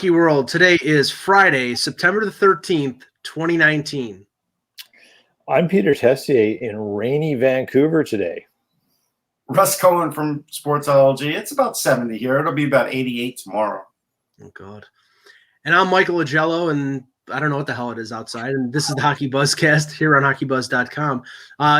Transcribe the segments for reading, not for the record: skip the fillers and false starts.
Hockey World. Today is Friday, September the 13th, 2019. I'm Peter Tessier in rainy Vancouver today. Russ Cohen from Sportsology. It's about 70 here. It'll be about 88 tomorrow. Oh, God. And I'm Michael Agello, and I don't know what the hell it is outside. And this is the HockeyBuzzcast here on HockeyBuzz.com.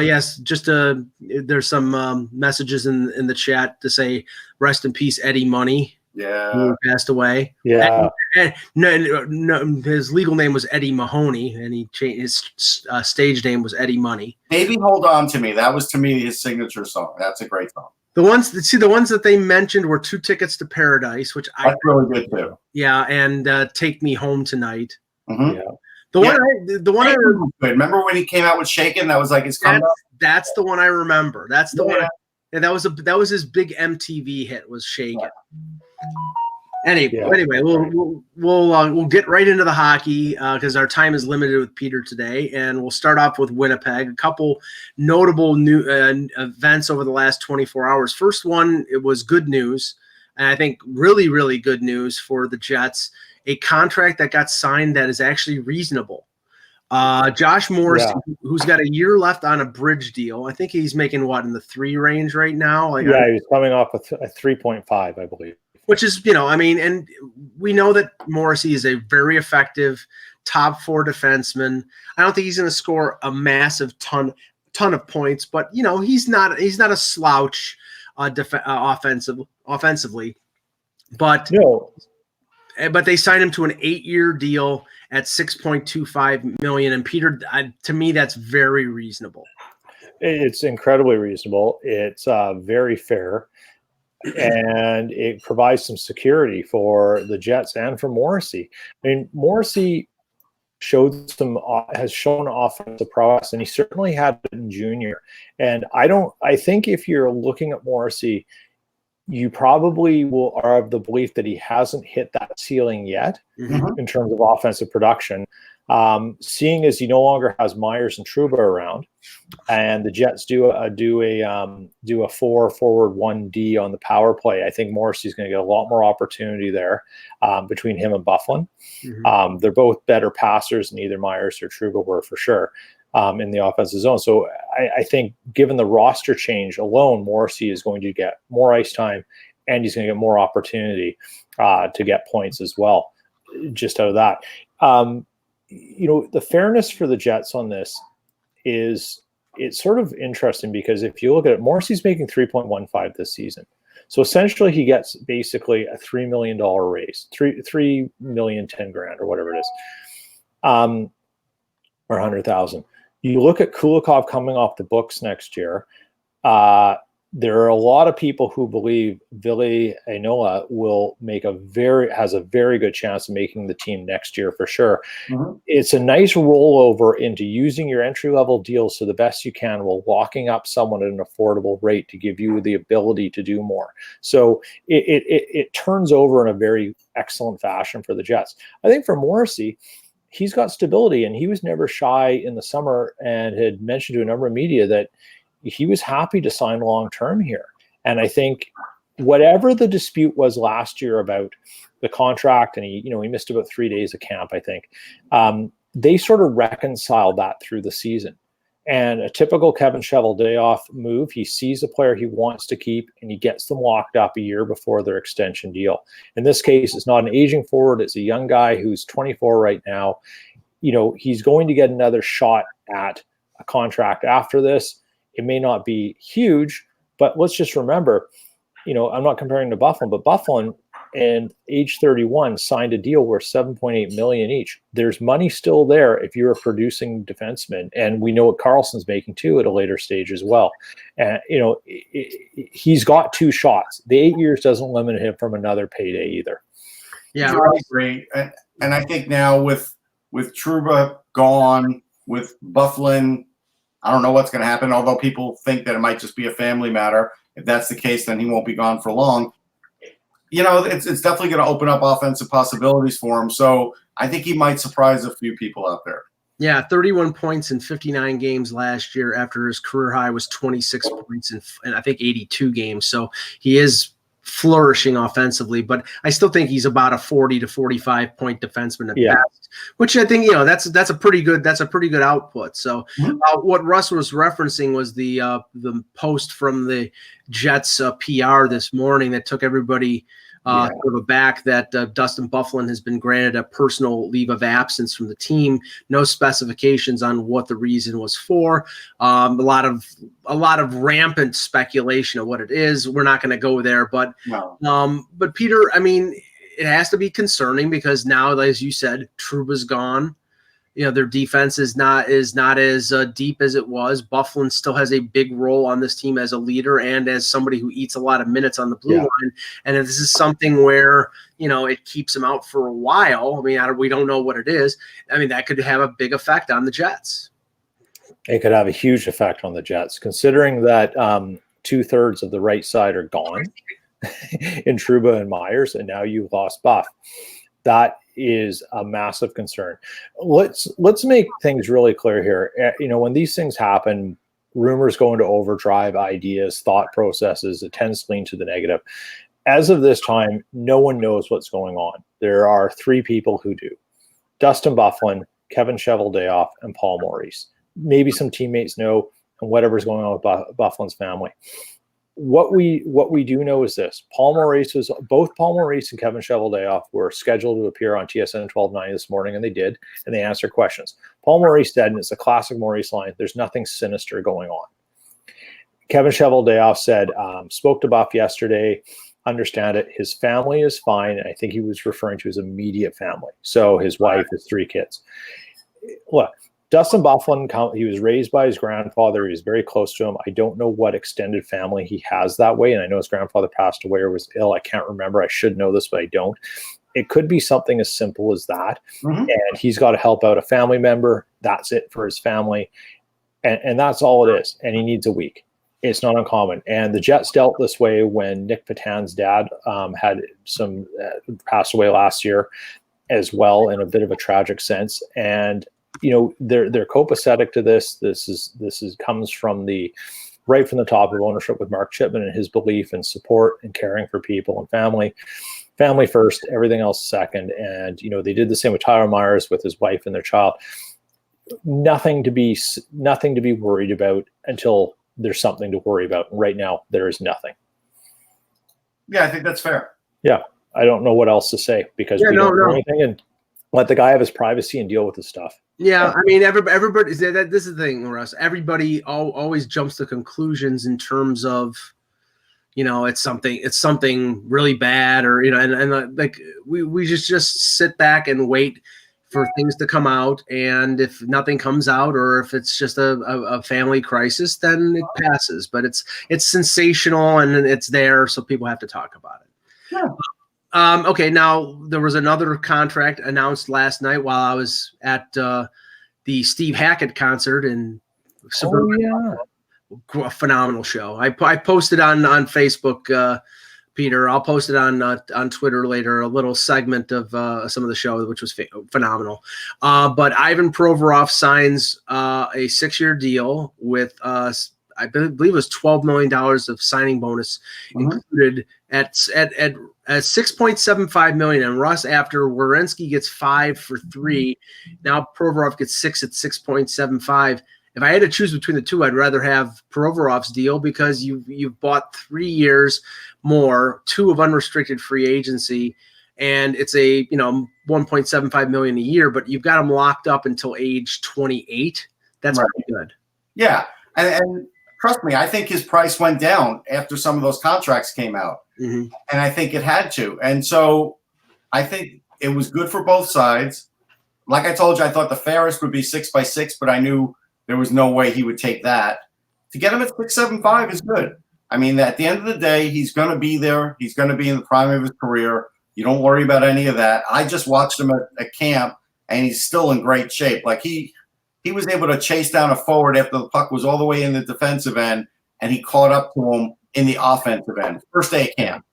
Yes, just there's some messages in the chat to say rest in peace, Eddie Money. Yeah. Who passed away. Yeah. And no, his legal name was Eddie Mahoney, and he changed his stage name was Eddie Money. Baby Hold On to Me. That was, to me, his signature song. That's a great song. The ones that they mentioned were Two Tickets to Paradise, which That's really good too. Yeah, and Take Me Home Tonight. Mm-hmm. Yeah. The one I remember when he came out with Shakin'? That was like his comeback. That's the one I remember. That's the one. And that was his big MTV hit, was Shakin'. Yeah. Anyway, we'll get right into the hockey because our time is limited with Peter today, and we'll start off with Winnipeg. A couple notable new events over the last 24 hours. First one, it was good news, and I think really, really good news for the Jets. A contract that got signed that is actually reasonable. Josh Morrissey, who's got a year left on a bridge deal. I think he's making what, in the 3 range right now? He was coming off a 3.5, I believe. Which is, and we know that Morrissey is a very effective top 4 defenseman. I don't think he's going to score a massive ton of points, but he's not a slouch offensively. But no. But they signed him to an 8-year deal at $6.25 million. And Peter, to me, that's very reasonable. It's incredibly reasonable. It's very fair. And it provides some security for the Jets and for Morrissey. I mean, Morrissey has shown offensive prowess, and he certainly had it in junior. And I think if you're looking at Morrissey, you probably are of the belief that he hasn't hit that ceiling yet in terms of offensive production. Seeing as he no longer has Myers and Trouba around, and the Jets do a 4-forward-1D on the power play, I think Morrissey's going to get a lot more opportunity there between him and Byfuglien. They're both better passers than either Myers or Trouba were, for sure, in the offensive zone. So I think given the roster change alone, Morrissey is going to get more ice time, and he's going to get more opportunity to get points as well, just out of that. The fairness for the Jets on this it's sort of interesting, because if you look at it, Morrissey's making $3.15 this season. So essentially he gets basically a $3 million raise, $3 million, 10 grand or whatever it is, or 100,000. You look at Kulikov coming off the books next year. There are a lot of people who believe Ville Heinola has a very good chance of making the team next year for sure. It's a nice rollover into using your entry-level deals to the best you can while locking up someone at an affordable rate to give you the ability to do more. So it turns over in a very excellent fashion for the Jets. I think for Morrissey, he's got stability, and he was never shy in the summer and had mentioned to a number of media that he was happy to sign long-term here. And I think whatever the dispute was last year about the contract, and he missed about 3 days of camp, I think, they sort of reconciled that through the season. And a typical Kevin Cheveldayoff move, he sees a player he wants to keep, and he gets them locked up a year before their extension deal. In this case, it's not an aging forward. It's a young guy who's 24 right now. He's going to get another shot at a contract after this. It may not be huge, but let's just remember, I'm not comparing to Byfuglien, but Byfuglien and age 31 signed a deal worth $7.8 million each. There's money still there if you're a producing defenseman, and we know what Carlson's making too at a later stage as well. And he's got 2 shots. The 8 years doesn't limit him from another payday either. Yeah, I agree. And I think now with Trouba gone, with Byfuglien, I don't know what's going to happen, although people think that it might just be a family matter. If that's the case, then he won't be gone for long. It's definitely going to open up offensive possibilities for him. So I think he might surprise a few people out there. Yeah, 31 points in 59 games last year after his career high was 26 points in I think 82 games. So he is flourishing offensively, but I still think he's about a 40 to 45 point defenseman at best, which I think, that's a pretty good output. So what Russ was referencing was the post from the Jets PR this morning that took everybody sort of aback that Dustin Byfuglien has been granted a personal leave of absence from the team. No specifications on what the reason was for. A lot of rampant speculation of what it is. We're not going to go there, but Peter, I mean, it has to be concerning because now, as you said, Trouba's gone. Their defense is not as deep as it was. Byfuglien still has a big role on this team as a leader and as somebody who eats a lot of minutes on the blue line. And if this is something where, it keeps him out for a while, I mean, we don't know what it is. I mean, that could have a big effect on the Jets. It could have a huge effect on the Jets, considering that 2/3 of the right side are gone in Trouba and Myers, and now you've lost Buff. That is a massive concern. Let's make things really clear here. When these things happen, rumors go into overdrive, ideas, thought processes, it tends to lean to the negative. As of this time, no one knows what's going on. There are 3 people who do: Dustin Byfuglien, Kevin Cheveldayoff, and Paul Maurice. Maybe some teammates know, and whatever's going on with Byfuglien's family. What we do know is this: both Paul Maurice and Kevin Cheveldayoff were scheduled to appear on TSN 1290 this morning, and they did, and they answered questions. Paul Maurice said, and it's a classic Maurice line, there's nothing sinister going on. Kevin Cheveldayoff said, spoke to Buff yesterday, understand it, his family is fine, and I think he was referring to his immediate family, so his wife, his 3 kids. Look, Dustin Byfuglien, he was raised by his grandfather. He was very close to him. I don't know what extended family he has that way, and I know his grandfather passed away or was ill. I can't remember. I should know this, but I don't. It could be something as simple as that, and he's got to help out a family member. That's it for his family, and that's all it is, and he needs a week. It's not uncommon, and the Jets dealt this way when Nick Patan's dad had some passed away last year as well, in a bit of a tragic sense, and they're copacetic to this. This is comes from right from the top of ownership with Mark Chipman and his belief in support and caring for people and family first, everything else second. And they did the same with Tyler Myers with his wife and their child. Nothing to be worried about until there's something to worry about. And right now there is nothing. Yeah, I think that's fair. Yeah, I don't know what else to say because we don't know anything, and let the guy have his privacy and deal with his stuff. Yeah, I mean, everybody. This is the thing, Russ. Everybody always jumps to conclusions in terms of, it's something really bad, or and like we just sit back and wait for things to come out, and if nothing comes out, or if it's just a family crisis, then it passes. But it's sensational and it's there, so people have to talk about it. Yeah. Okay, now there was another contract announced last night while I was at the Steve Hackett concert in Suburban. A phenomenal show. I posted on Facebook, Peter. I'll post it on Twitter later, a little segment of some of the show, which was phenomenal. But Ivan Provorov signs a 6-year deal with I believe it was $12 million of signing bonus included at $6.75 million. And Russ, after Werenski gets 5 for 3, now Provorov gets 6 at 6.75. If I had to choose between the two, I'd rather have Provorov's deal because you've bought 3 years more, 2 of unrestricted free agency, and it's a $1.75 million a year, but you've got him locked up until age 28. That's pretty good. Yeah, and trust me, I think his price went down after some of those contracts came out. And I think it had to. And so I think it was good for both sides. Like I told you, I thought the fairest would be 6x6, but I knew there was no way he would take that. To get him at 6.75 is good. I mean, at the end of the day, he's going to be there. He's going to be in the prime of his career. You don't worry about any of that. I just watched him at camp, and he's still in great shape. Like he was able to chase down a forward after the puck was all the way in the defensive end, and he caught up to him in the offensive end. First day of camp.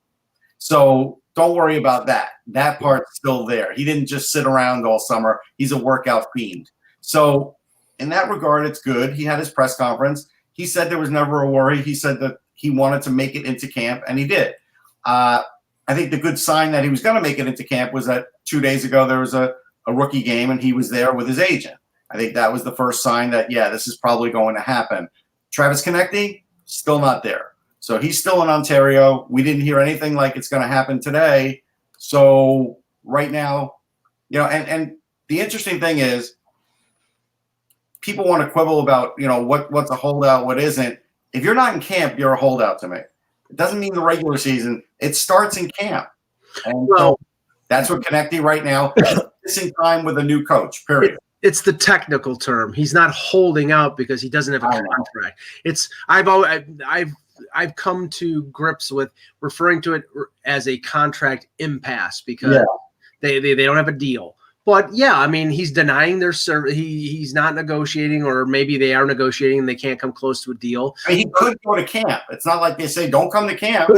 So don't worry about that. That part's still there. He didn't just sit around all summer. He's a workout fiend. So in that regard, it's good. He had his press conference. He said there was never a worry. He said that he wanted to make it into camp, and he did. I think the good sign that he was going to make it into camp was that 2 days ago there was a rookie game and he was there with his agent. I think that was the first sign that, yeah, this is probably going to happen. Travis Konecny, still not there. So he's still in Ontario. We didn't hear anything like it's going to happen today. So right now, and the interesting thing is people want to quibble about, what's a holdout, what isn't. If you're not in camp, you're a holdout to me. It doesn't mean the regular season. It starts in camp. And so that's what Konecny right now is missing time with a new coach, period. It's the technical term. He's not holding out because he doesn't have a contract. I've come to grips with referring to it as a contract impasse because they don't have a deal. But yeah, I mean, he's denying their service. He's not negotiating, or maybe they are negotiating and they can't come close to a deal. I mean, he could go to camp. It's not like they say don't come to camp.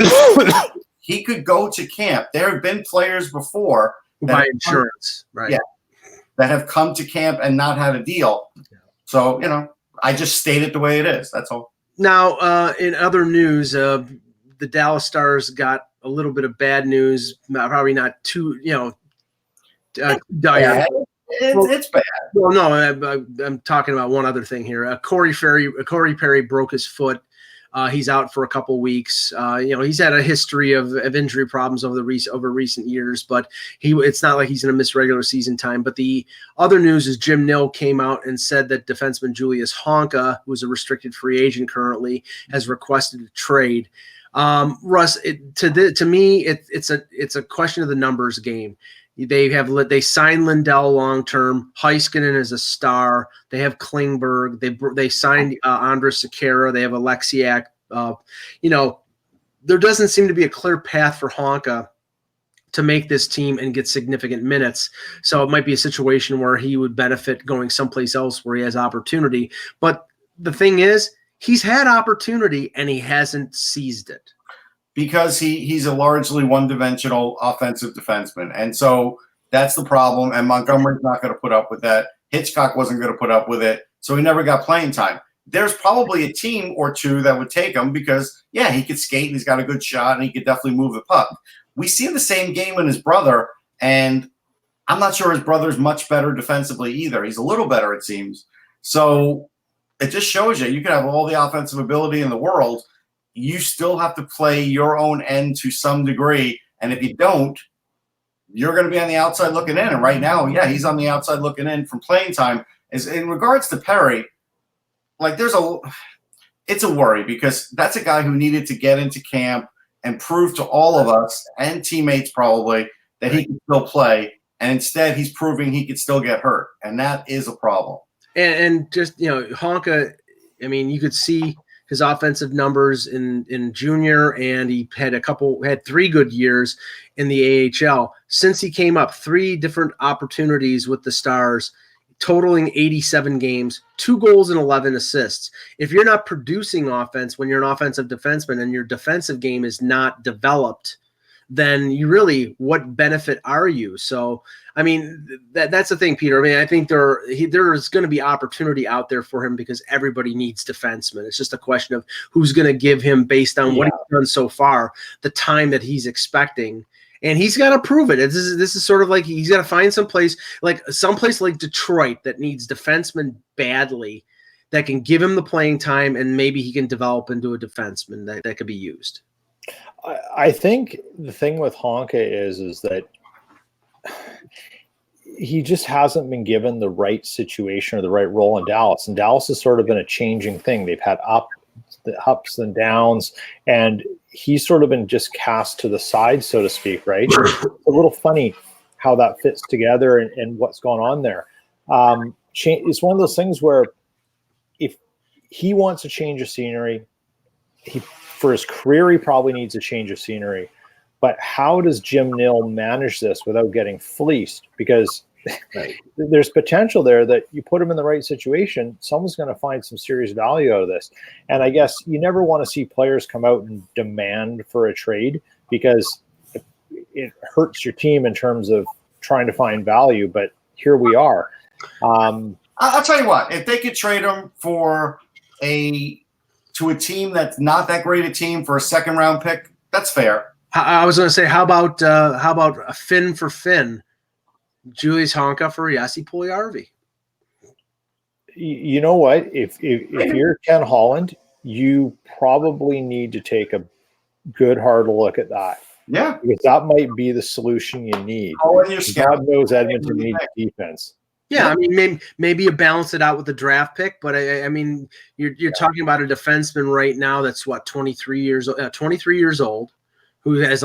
He could go to camp. There have been players before who buy insurance, right? Yeah, that have come to camp and not had a deal. So I just state it the way it is. That's all. Now, in other news, the Dallas Stars got a little bit of bad news. Probably not too, dire. It's bad. Well, no, I'm talking about one other thing here. Corey Perry broke his foot. He's out for a couple weeks. He's had a history of injury problems over recent years, but it's not like he's going to miss regular season time. But the other news is Jim Nill came out and said that defenseman Julius Honka, who's a restricted free agent currently, has requested a trade. Russ, to me, it's a question of the numbers game. They signed Lindell long term. Heiskanen is a star. They have Klingberg. They signed Andres Sekera. They have Alexiak. There doesn't seem to be a clear path for Honka to make this team and get significant minutes. So it might be a situation where he would benefit going someplace else where he has opportunity. But the thing is, he's had opportunity and he hasn't seized it. Because he's a largely one-dimensional offensive defenseman. And so that's the problem. And Montgomery's not going to put up with that. Hitchcock wasn't going to put up with it. So he never got playing time. There's probably a team or two that would take him because, he could skate and he's got a good shot and he could definitely move the puck. We see the same game in his brother, and I'm not sure his brother's much better defensively either. He's a little better, it seems. So it just shows you could have all the offensive ability in the world. You still have to play your own end to some degree. And if you don't, you're going to be on the outside looking in. And right now, he's on the outside looking in from playing time. As in regards to Perry, it's a worry because that's a guy who needed to get into camp and prove to all of us and teammates probably that he can still play. And instead, he's proving he could still get hurt. And that is a problem. And just, Honka, I mean, you could see his offensive numbers in junior, and he had 3 good years in the AHL. Since he came up, 3 different opportunities with the Stars, totaling 87 games, 2 goals and 11 assists. If you're not producing offense when you're an offensive defenseman and your defensive game is not developed, then what benefit are you? So, I mean, that's the thing, Peter. I mean, I think there is going to be opportunity out there for him because everybody needs defensemen. It's just a question of who's going to give him, based on what he's done so far, the time that he's expecting. And he's got to prove it. This is sort of like he's got to find someplace like Detroit that needs defensemen badly that can give him the playing time, and maybe he can develop into a defenseman that could be used. I think the thing with Honka is that he just hasn't been given the right situation or the right role in Dallas. And Dallas has sort of been a changing thing. They've had ups and downs, and he's sort of been just cast to the side, so to speak, right? It's a little funny how that fits together and what's going on there. It's one of those things where if he wants a change of scenery, for his career, he probably needs a change of scenery. But how does Jim Nill manage this without getting fleeced? Because there's potential there that you put him in the right situation, someone's going to find some serious value out of this. And I guess you never want to see players come out and demand for a trade because it hurts your team in terms of trying to find value. But here we are. I'll tell you what, if they could trade him to a team that's not that great a team for a second round pick, that's fair. I was going to say, how about a Finn for Finn, Julius Honka for Jesse Puljujarvi? You know what? If you're Ken Holland, you probably need to take a good hard look at that. Yeah, because that might be the solution you need. God knows Edmonton needs defense. Yeah, I mean, maybe you balance it out with the draft pick, but I mean, you're talking about a defenseman right now that's what 23 years old, who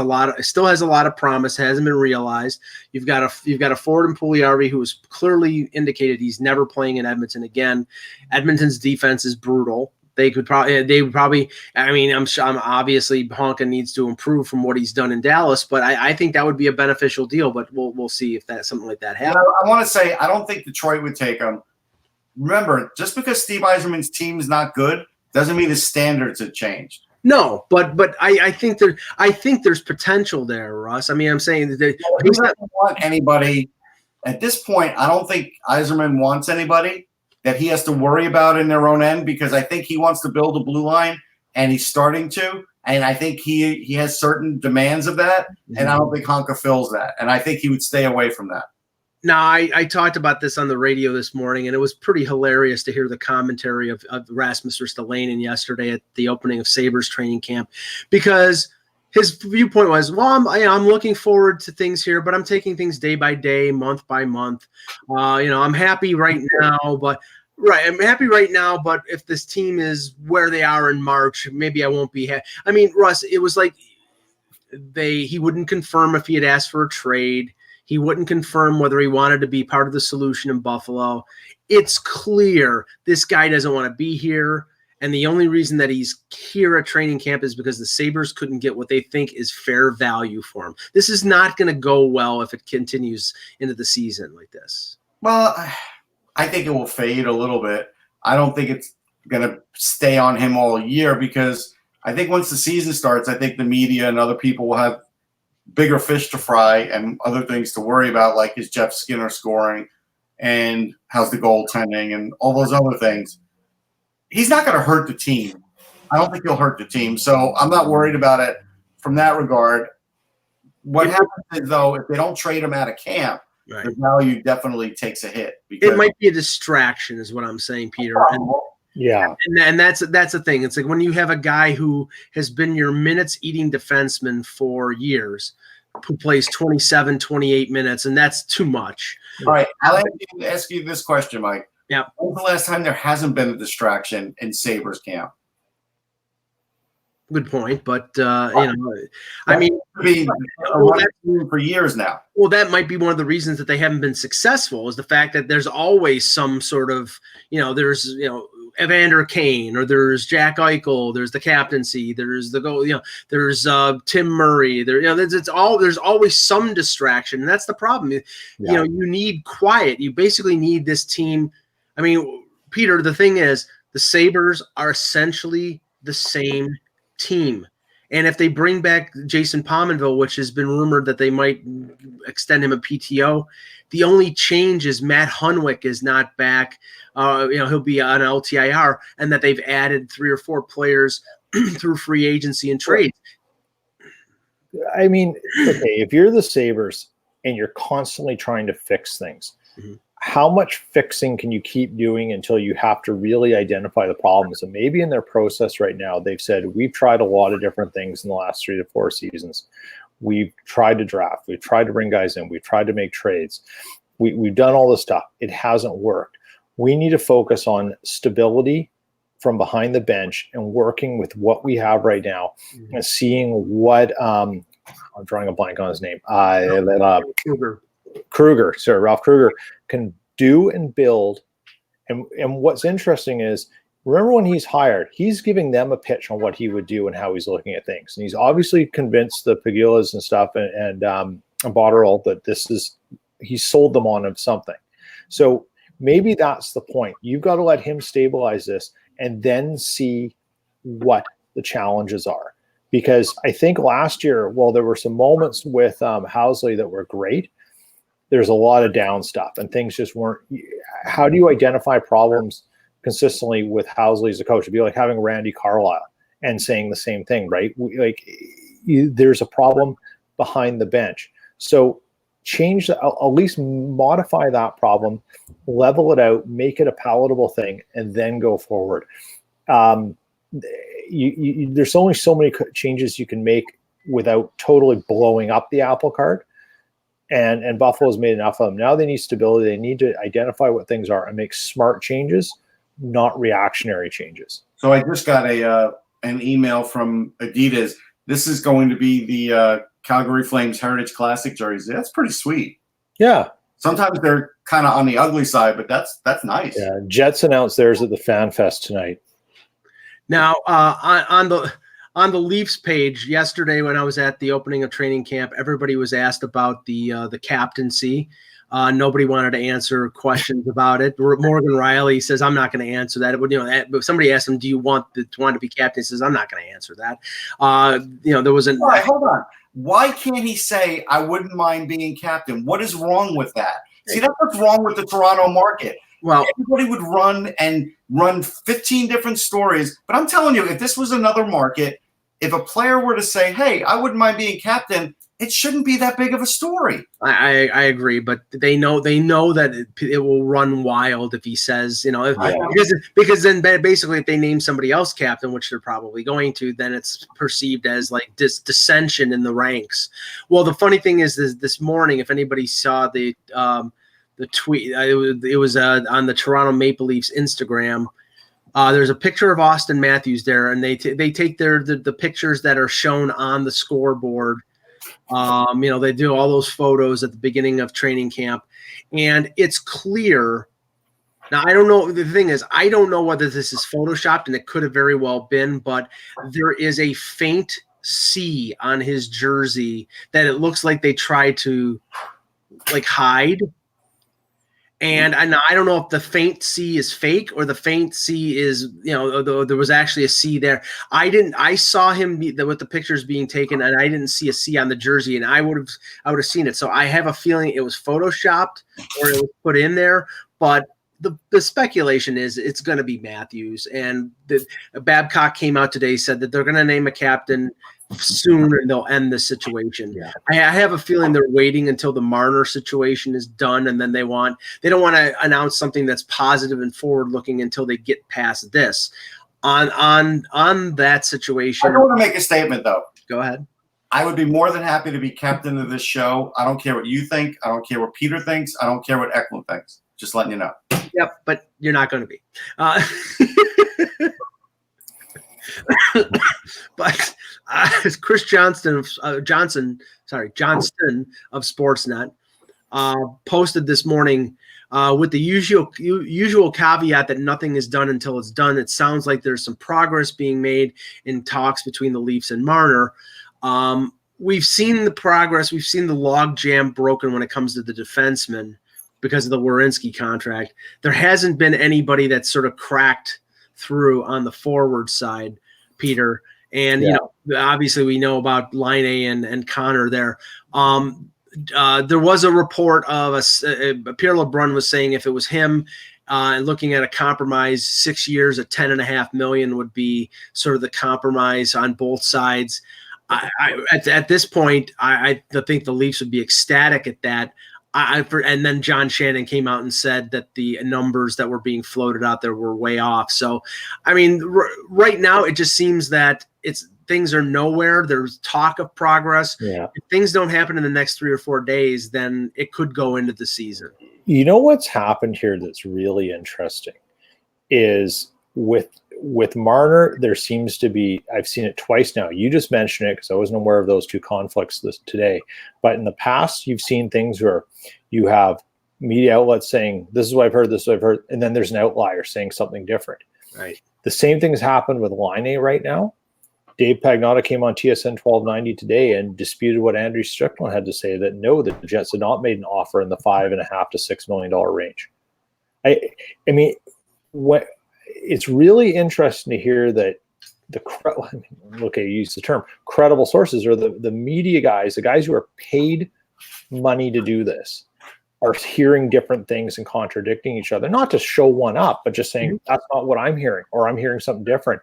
still has a lot of promise, hasn't been realized. You've got a forward in Puljujarvi who has clearly indicated he's never playing in Edmonton again. Edmonton's defense is brutal. They would probably. I mean, I'm obviously Honka needs to improve from what he's done in Dallas, but I think that would be a beneficial deal. But we'll see if something like that happens. I want to say I don't think Detroit would take him. Remember, just because Steve Yzerman's team is not good doesn't mean his standards have changed. No, but I think there's potential there, Russ. I mean, I'm saying that he doesn't want anybody at this point. I don't think Yzerman wants anybody that he has to worry about in their own end, because I think he wants to build a blue line, and he's starting to. And I think he has certain demands of that, and I don't think Honka fills that. And I think he would stay away from that. Now, I talked about this on the radio this morning, and it was pretty hilarious to hear the commentary of Rasmus Ristolainen yesterday at the opening of Sabres training camp, because his viewpoint was, well, I'm looking forward to things here, but I'm taking things day by day, month by month. I'm happy right now, but if this team is where they are in March, maybe I won't be happy. I mean, Russ, it was like he wouldn't confirm if he had asked for a trade. He wouldn't confirm whether he wanted to be part of the solution in Buffalo. It's clear this guy doesn't want to be here. And the only reason that he's here at training camp is because the Sabres couldn't get what they think is fair value for him. This is not going to go well if it continues into the season like this. Well, I think it will fade a little bit. I don't think it's going to stay on him all year, because I think once the season starts, I think the media and other people will have bigger fish to fry and other things to worry about, like is Jeff Skinner scoring and how's the goaltending and all those other things. He's not going to hurt the team. I don't think he'll hurt the team. So I'm not worried about it from that regard. What happens is, though, if they don't trade him out of camp, right, the value definitely takes a hit. It might be a distraction is what I'm saying, Peter. And that's the thing. It's like when you have a guy who has been your minutes-eating defenseman for years, who plays 27, 28 minutes, and that's too much. All right. I'll ask you this question, Mike. Yeah. When's the last time there hasn't been a distraction in Sabres camp? Good point, but I mean, for years now. Well, that might be one of the reasons that they haven't been successful, is the fact that there's always some sort of, there's Evander Kane, or there's Jack Eichel, there's the captaincy, there's the goal, there's Tim Murray, there's always some distraction, and that's the problem. You need quiet. You basically need this team. I mean, Peter, the thing is, the Sabres are essentially the same team. And if they bring back Jason Pominville, which has been rumored that they might extend him a PTO, the only change is Matt Hunwick is not back. He'll be on LTIR, and that they've added 3 or 4 players through free agency and trade. I mean, okay, if you're the Sabres and you're constantly trying to fix things, how much fixing can you keep doing until you have to really identify the problems? And maybe in their process right now, they've said, we've tried a lot of different things in the last 3 to 4 seasons. We've tried to draft. We've tried to bring guys in. We've tried to make trades. We've done all this stuff. It hasn't worked. We need to focus on stability from behind the bench and working with what we have right now and seeing what I'm drawing a blank on his name. Ralph Kruger can do and build. And what's interesting is, remember when he's hired, he's giving them a pitch on what he would do and how he's looking at things. And he's obviously convinced the Pagulas and stuff and Botterill that he's sold them on something. So maybe that's the point. You've got to let him stabilize this and then see what the challenges are. Because I think last year, while there were some moments with Housley that were great, there's a lot of down stuff and things just weren't. How do you identify problems consistently with Housley as a coach? It'd be like having Randy Carlyle and saying the same thing, right? there's a problem behind the bench. So change, at least modify that problem, level it out, make it a palatable thing, and then go forward. There's only so many changes you can make without totally blowing up the apple cart. And Buffalo's made enough of them. Now they need stability. They need to identify what things are and make smart changes, not reactionary changes. So I just got an email from Adidas. This is going to be the Calgary Flames Heritage Classic jersey. That's pretty sweet. Yeah. Sometimes they're kind of on the ugly side, but that's nice. Yeah. Jets announced theirs at the Fan Fest tonight. Now, on the Leafs page yesterday, when I was at the opening of training camp, everybody was asked about the captaincy. Nobody wanted to answer questions about it. Morgan Riley says, "I'm not going to answer that." But somebody asked him, "Do you want to be captain?" He says, "I'm not going to answer that." There was an. All right, hold on. Why can't he say, "I wouldn't mind being captain"? What is wrong with that? See, that's what's wrong with the Toronto market. Well, everybody would run 15 different stories. But I'm telling you, if this was another market, if a player were to say, "Hey, I wouldn't mind being captain," it shouldn't be that big of a story. I agree, but they know that it will run wild if he says, because then basically if they name somebody else captain, which they're probably going to, then it's perceived as like dissension in the ranks. Well, the funny thing is this morning, if anybody saw the tweet, it was on the Toronto Maple Leafs Instagram. There's a picture of Austin Matthews there, and they take the pictures that are shown on the scoreboard. They do all those photos at the beginning of training camp, and it's clear. Now, I don't know. The thing is, I don't know whether this is photoshopped, and it could have very well been, but there is a faint C on his jersey that it looks like they tried to hide. And I don't know if the faint C is fake or the faint C is, there was actually a C there. I saw him with the pictures being taken, and I didn't see a C on the jersey, and I would have seen it. So I have a feeling it was photoshopped or it was put in there. But the speculation is it's going to be Matthews. And Babcock came out today, said that they're going to name a captain soon and they'll end this situation. Yeah. I have a feeling they're waiting until the Marner situation is done, and then they don't want to announce something that's positive and forward looking until they get past this. On that situation, I want to make a statement though. Go ahead. I would be more than happy to be captain of this show. I don't care what you think. I don't care what Peter thinks. I don't care what Eklund thinks. Just letting you know. Yep, but you're not going to be. But Chris Johnston of Johnston of Sportsnet posted this morning with the usual caveat that nothing is done until it's done. It sounds like there's some progress being made in talks between the Leafs and Marner. We've seen the progress. We've seen the log jam broken when it comes to the defensemen because of the Werenski contract. There hasn't been anybody that's sort of cracked through on the forward side, Peter. And, obviously we know about Laine and Connor there. There was a report of Pierre LeBrun was saying if it was him looking at a compromise, 6 years at $10.5 million would be sort of the compromise on both sides. At this point, I think the Leafs would be ecstatic at that. And then John Shannon came out and said that the numbers that were being floated out there were way off. So, I mean, right now it just seems that things are nowhere. There's talk of progress. Yeah. If things don't happen in the next 3 or 4 days, then it could go into the season. You know what's happened here that's really interesting is with Marner, there seems to be, I've seen it twice now. You just mentioned it because I wasn't aware of those two conflicts today. But in the past, you've seen things where you have media outlets saying, this is what I've heard, this is what I've heard, and then there's an outlier saying something different. Right. The same thing has happened with Laine right now. Dave Pagnotta came on TSN 1290 today and disputed what Andrew Strickland had to say, that no, the Jets had not made an offer in the $5.5 to $6 million range. I mean, what? It's really interesting to hear that use the term credible sources, or the media guys, the guys who are paid money to do this, are hearing different things and contradicting each other, not to show one up, but just saying that's not what I'm hearing, or I'm hearing something different.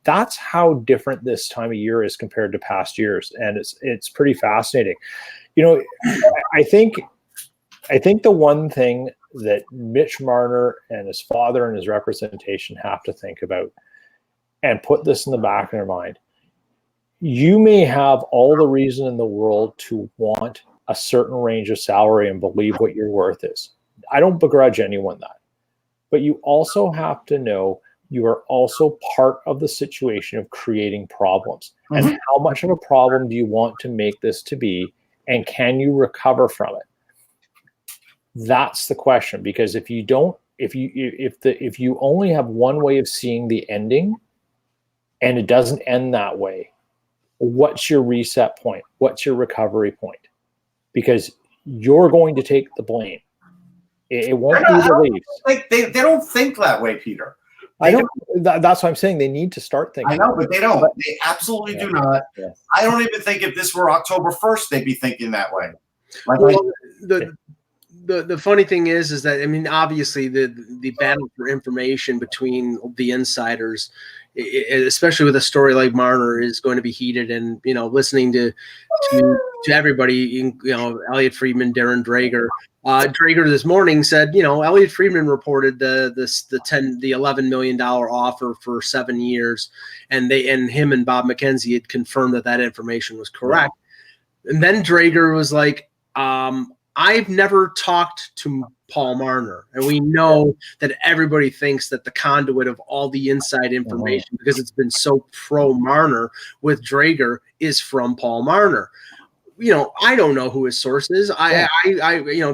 That's how different this time of year is compared to past years, and it's pretty fascinating. I think the one thing that Mitch Marner and his father and his representation have to think about, and put this in the back of their mind, you may have all the reason in the world to want a certain range of salary and believe what your worth is. I don't begrudge anyone that. But you also have to know you are also part of the situation of creating problems. Mm-hmm. And how much of a problem do you want to make this to be? And can you recover from it? That's the question. Because if you don't, if you only have one way of seeing the ending and it doesn't end that way, what's your reset point? What's your recovery point? Because you're going to take the blame. It won't be the Leafs. Like they don't think that way, Peter. That's what I'm saying. They need to start thinking. I know, but they don't. They absolutely do not. Yeah. I don't even think if this were October 1st, they'd be thinking that way. The funny thing is that, I mean, obviously the battle for information between the insiders, especially with a story like Marner, is going to be heated. And, listening to everybody, Elliot Friedman, Darren Drager. Drager this morning said, Elliot Friedman reported the $11 million offer for 7 years, and him and Bob McKenzie had confirmed that information was correct. Right. And then Drager was like, I've never talked to Paul Marner, and we know that everybody thinks that the conduit of all the inside information, because it's been so pro Marner with Drager, is from Paul Marner. I don't know who his source is. I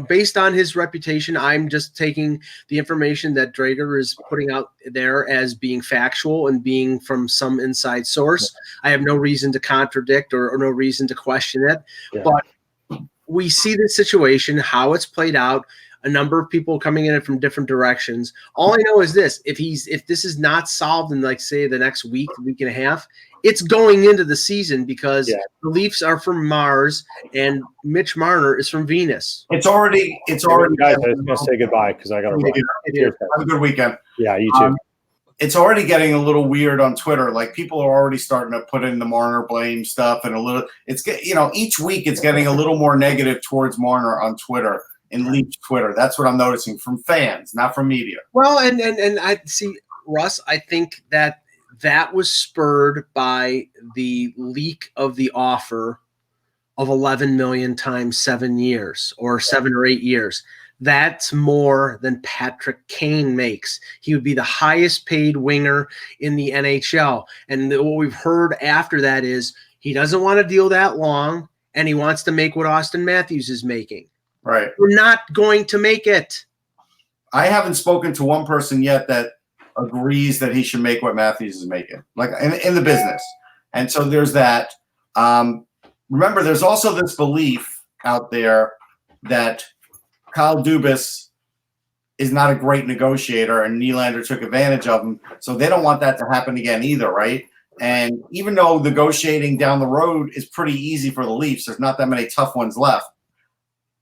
based on his reputation, I'm just taking the information that Drager is putting out there as being factual and being from some inside source. I have no reason to contradict or no reason to question it. Yeah. But we see the situation, how it's played out, a number of people coming in it from different directions. All I know is this: if this is not solved in, like, say, the next week and a half, it's going into the season, because the Leafs are from Mars and Mitch Marner is from Venus. It's already. Guys, I was going to say goodbye because I got to run. Have a good weekend. Yeah, you too. It's already getting a little weird on Twitter. Like, people are already starting to put in the Marner blame stuff, and each week it's getting a little more negative towards Marner on Twitter. In Leafs Twitter, that's what I'm noticing from fans, not from media. Well, and I see, Russ, I think that was spurred by the leak of the offer of $11 million times 7 years, or 7 or 8 years. That's more than Patrick Kane makes. He would be the highest paid winger in the NHL. And what we've heard after that is he doesn't want to deal that long, and he wants to make what Austin Matthews is making. Right. We're not going to make it. I haven't spoken to one person yet that agrees that he should make what Matthews is making, like in the business. And so there's that. Remember, there's also this belief out there that Kyle Dubas is not a great negotiator, and Nylander took advantage of him. So they don't want that to happen again either, right? And even though negotiating down the road is pretty easy for the Leafs, there's not that many tough ones left.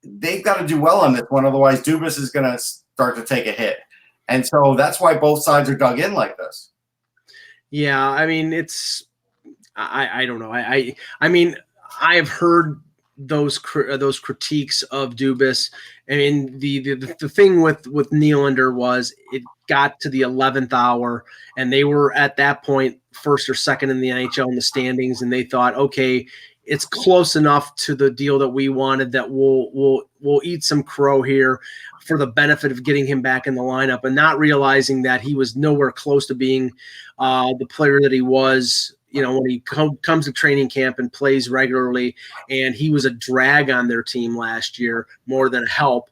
They've got to do well on this one, otherwise Dubas is going to start to take a hit. And so that's why both sides are dug in like this. Yeah, I mean, I don't know. I mean, I have heard those critiques of Dubas. I mean, the thing with Nylander was it got to the 11th hour, and they were at that point first or second in the NHL in the standings, and they thought, okay, it's close enough to the deal that we wanted that we'll eat some crow here for the benefit of getting him back in the lineup, and not realizing that he was nowhere close to being the player that he was, when he comes to training camp and plays regularly. And he was a drag on their team last year more than help.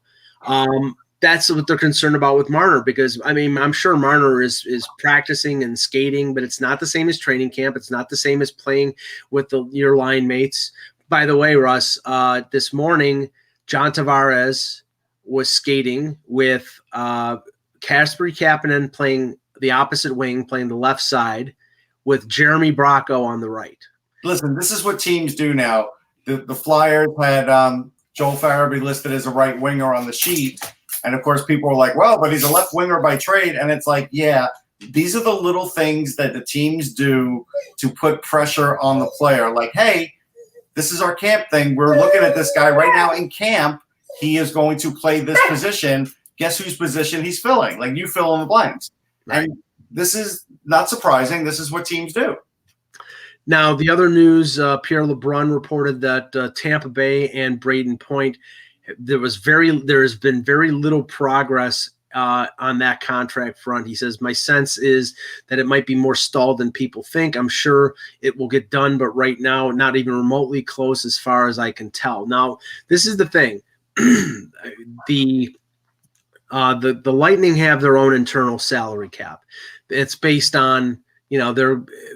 That's what they're concerned about with Marner, because, I mean, I'm sure Marner is practicing and skating, but it's not the same as training camp. It's not the same as playing with your line mates. By the way, Russ, this morning, John Tavares was skating with Kasperi Kapanen playing the opposite wing, playing the left side, with Jeremy Bracco on the right. Listen, this is what teams do now. The Flyers had Joel Farabee listed as a right winger on the sheet. And, of course, people were like, well, but he's a left winger by trade. And it's like, yeah, these are the little things that the teams do to put pressure on the player. Like, hey, this is our camp thing. We're looking at this guy right now in camp. He is going to play this position. Guess whose position he's filling? Like, you fill in the blanks. Right. And this is not surprising. This is what teams do. Now, the other news, Pierre LeBrun reported that Tampa Bay and Braden Point, there has been very little progress on that contract front. He says, my sense is that it might be more stalled than people think. I'm sure it will get done, but right now, not even remotely close as far as I can tell. Now, this is the thing. The Lightning have their own internal salary cap. It's based on,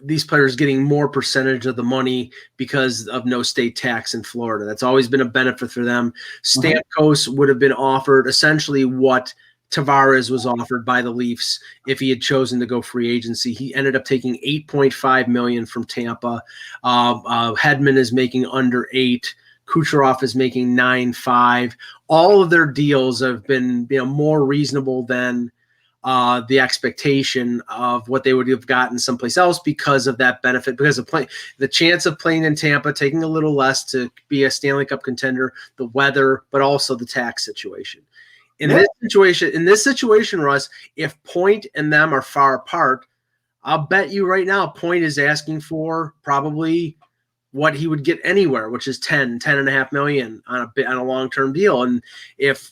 these players getting more percentage of the money because of no state tax in Florida. That's always been a benefit for them. Stamkos would have been offered essentially what Tavares was offered by the Leafs if he had chosen to go free agency. He ended up taking $8.5 million from Tampa. Hedman is making under $8 million. Kucherov is making $9.5 million. All of their deals have been more reasonable than the expectation of what they would have gotten someplace else because of that benefit, because of the chance of playing in Tampa, taking a little less to be a Stanley Cup contender, the weather, but also the tax situation. In this situation, Russ, if Point and them are far apart, I'll bet you right now Point is asking for probably what he would get anywhere, which is $10.5 million on a long-term deal. And if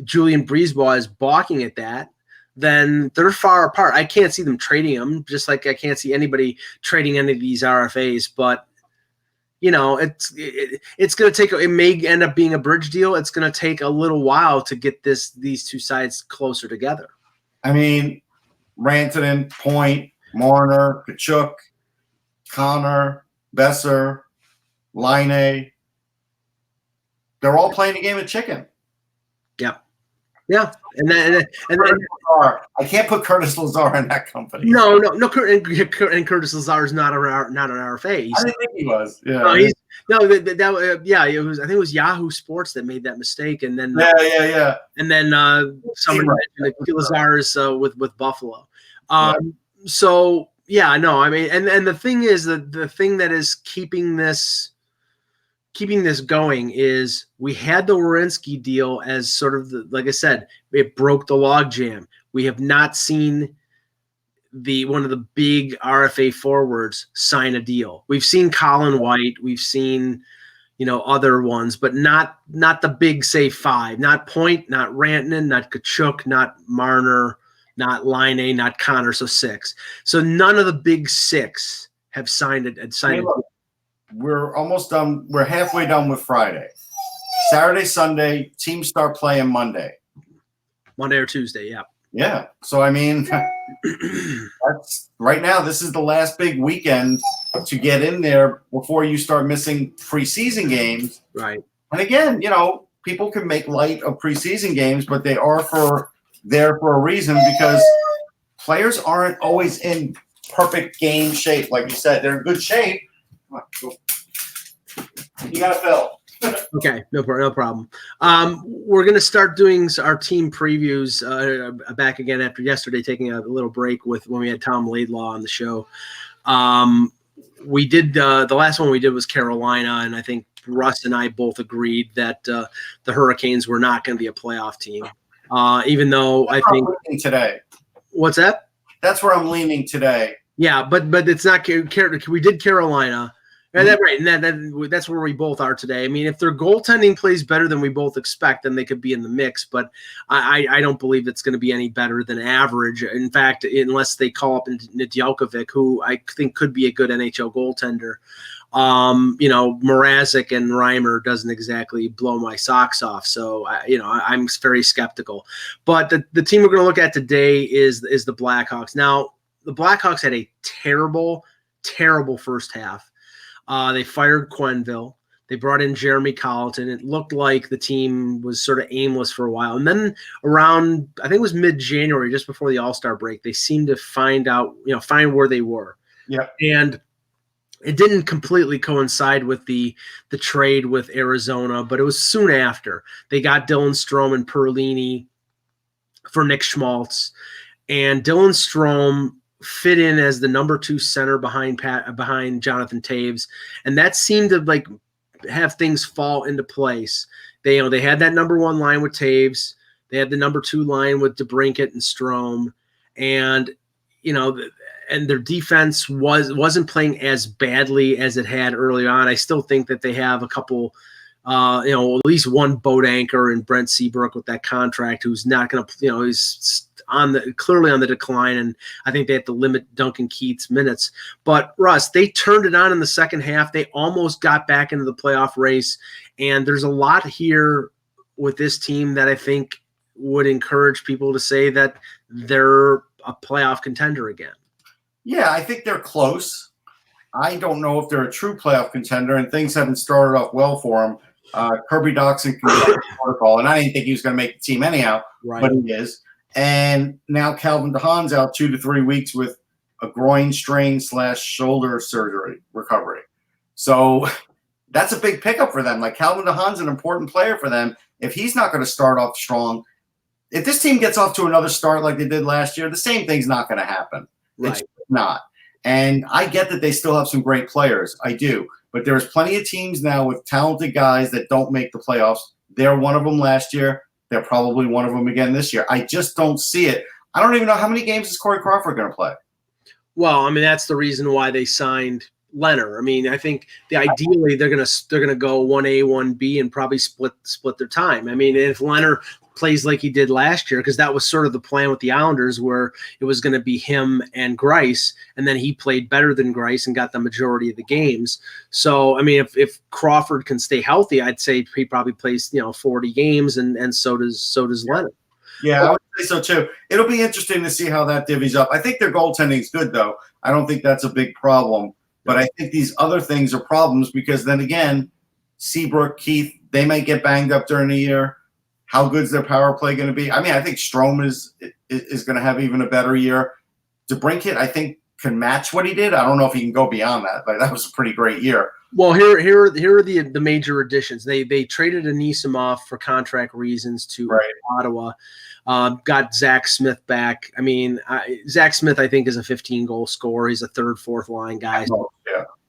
Julian Brisebois is balking at that, then they're far apart. I can't see them trading him, just like I can't see anybody trading any of these RFAs. But it's going to take. It may end up being a bridge deal. It's going to take a little while to get these two sides closer together. I mean, Rantanen, Point, Marner, Kachuk, Connor, Besser, Laine. They're all playing a game of chicken. Yeah, and then I can't put Curtis Lazar in that company. No. And Curtis Lazar is not an RFA. I didn't think he was. Yeah, it was. I think it was Yahoo Sports that made that mistake, and then yeah. And then someone mentioned that Lazar is with Buffalo. So yeah, no, I mean, and the thing is that the thing that is keeping this going is we had the Werenski deal as sort of like I said, it broke the logjam. We have not seen one of the big RFA forwards sign a deal. We've seen Colin White, we've seen other ones, but not the big say five. Not Point, not Rantanen, not Kachuk, not Marner, not Laine, not Connor. So 6. So none of the big 6 have signed it. We're almost done. We're halfway done with Friday. Saturday, Sunday, teams start playing Monday or Tuesday, yeah. Yeah. So, I mean, that's right now, this is the last big weekend to get in there before you start missing preseason games. Right. And again, people can make light of preseason games, but they are there for a reason, because players aren't always in perfect game shape. Like you said, they're in good shape. You got to fill. Okay, no problem. We're going to start doing our team previews back again after yesterday, taking a little break when we had Tom Laidlaw on the show. We did the last one we did was Carolina, and I think Russ and I both agreed that the Hurricanes were not going to be a playoff team. Even though I think today. What's that? That's where I'm leaning today. Yeah, but it's not. We did Carolina. And that's where we both are today. I mean, if their goaltending plays better than we both expect, then they could be in the mix. But I don't believe it's going to be any better than average. In fact, unless they call up Nedeljkovic, who I think could be a good NHL goaltender. Mrazek and Reimer doesn't exactly blow my socks off. So, I'm very skeptical. But the team we're going to look at today is the Blackhawks. Now, the Blackhawks had a terrible, terrible first half. They fired Quenneville. They brought in Jeremy Colleton. It looked like the team was sort of aimless for a while. And then around, I think it was mid-January, just before the All-Star break, they seemed to find where they were. Yeah. And it didn't completely coincide with the trade with Arizona, but it was soon after. They got Dylan Strome and Perlini for Nick Schmaltz. and Dylan Strome fit in as the number 2 center behind Jonathan Taves, and that seemed to like have things fall into place. They had that number 1 line with Taves, they had the number 2 line with DeBrincat and Strome, and and their defense wasn't playing as badly as it had early on. I still think that they have a couple, at least one boat anchor in Brent Seabrook with that contract, who's not going to, he's clearly on the decline, and I think they have to limit Duncan Keith's minutes. But Russ, they turned it on in the second half. They almost got back into the playoff race, and there's a lot here with this team that I think would encourage people to say that they're a playoff contender again. Yeah, I think they're close. I don't know if they're a true playoff contender, and things haven't started off well for them. Kirby Dachshund can get the protocol, and I didn't think he was going to make the team anyhow, but he is. And now Calvin DeHaan's out 2 to 3 weeks with a groin strain / shoulder surgery recovery. So that's a big pickup for them. Like, Calvin DeHaan's an important player for them. If he's not going to start off strong, if this team gets off to another start like they did last year, the same thing's not going to happen. Right. It's not. And I get that they still have some great players. I do. But there's plenty of teams now with talented guys that don't make the playoffs. They're one of them last year. They're probably one of them again this year. I just don't see it. I don't even know how many games is Corey Crawford going to play. Well, I mean, that's the reason why they signed Leonard. I mean, I think ideally they're gonna go 1A, 1B, and probably split their time. I mean, if Leonard plays like he did last year, because that was sort of the plan with the Islanders, where it was going to be him and Greiss, and then he played better than Greiss and got the majority of the games. So, I mean, if Crawford can stay healthy, I'd say he probably plays 40 games, and so does Leonard. Yeah, I would say so too. It'll be interesting to see how that divvies up. I think their goaltending is good, though. I don't think that's a big problem. But I think these other things are problems because then again, Seabrook, Keith, they might get banged up during the year. How good's their power play going to be? I mean, I think Strome is going to have even a better year. DeBrincat, I think, can match what he did. I don't know if he can go beyond that, but that was a pretty great year. Well, here are the major additions. They traded Anisimov for contract reasons to Ottawa. Got Zach Smith back. I mean, Zach Smith, I think, is a 15-goal scorer. He's a third, fourth line guy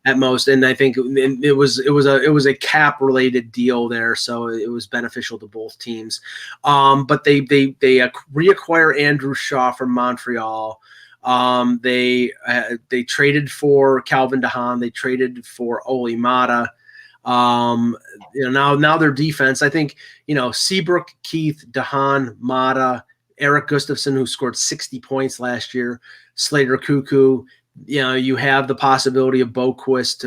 at most. And I think it was a cap related deal there, so it was beneficial to both teams. But they reacquire Andrew Shaw from Montreal. They traded for Calvin DeHaan. They traded for Oli Mata. Now their defense, I think, Seabrook, Keith, DeHaan, Mata, Eric Gustafsson, who scored 60 points last year, Slater Cuckoo. You have the possibility of Boquist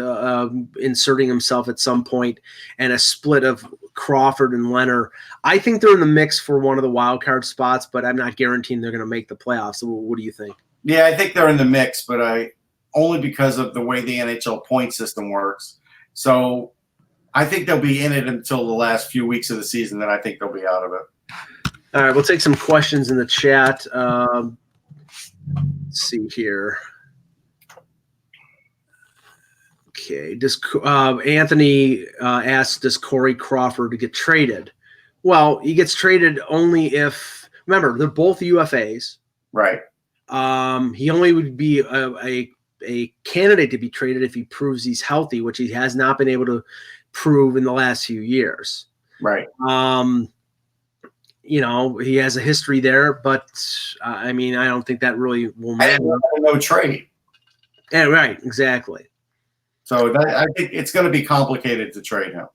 inserting himself at some point, and a split of Crawford and Leonard. I think they're in the mix for one of the wild card spots, but I'm not guaranteeing they're going to make the playoffs. So what do you think? Yeah, I think they're in the mix, but only because of the way the NHL point system works. So I think they'll be in it until the last few weeks of the season, then I think they'll be out of it. All right, we'll take some questions in the chat. Let's see here. Okay, Anthony asked, does Corey Crawford get traded? Well, he gets traded only if, remember, they're both UFAs. Right. He only would be a candidate to be traded if he proves he's healthy, which he has not been able to prove in the last few years. Right. He has a history there, but I mean, I don't think that really will matter. No trade. Yeah, right. Exactly. So I think it's going to be complicated to trade him.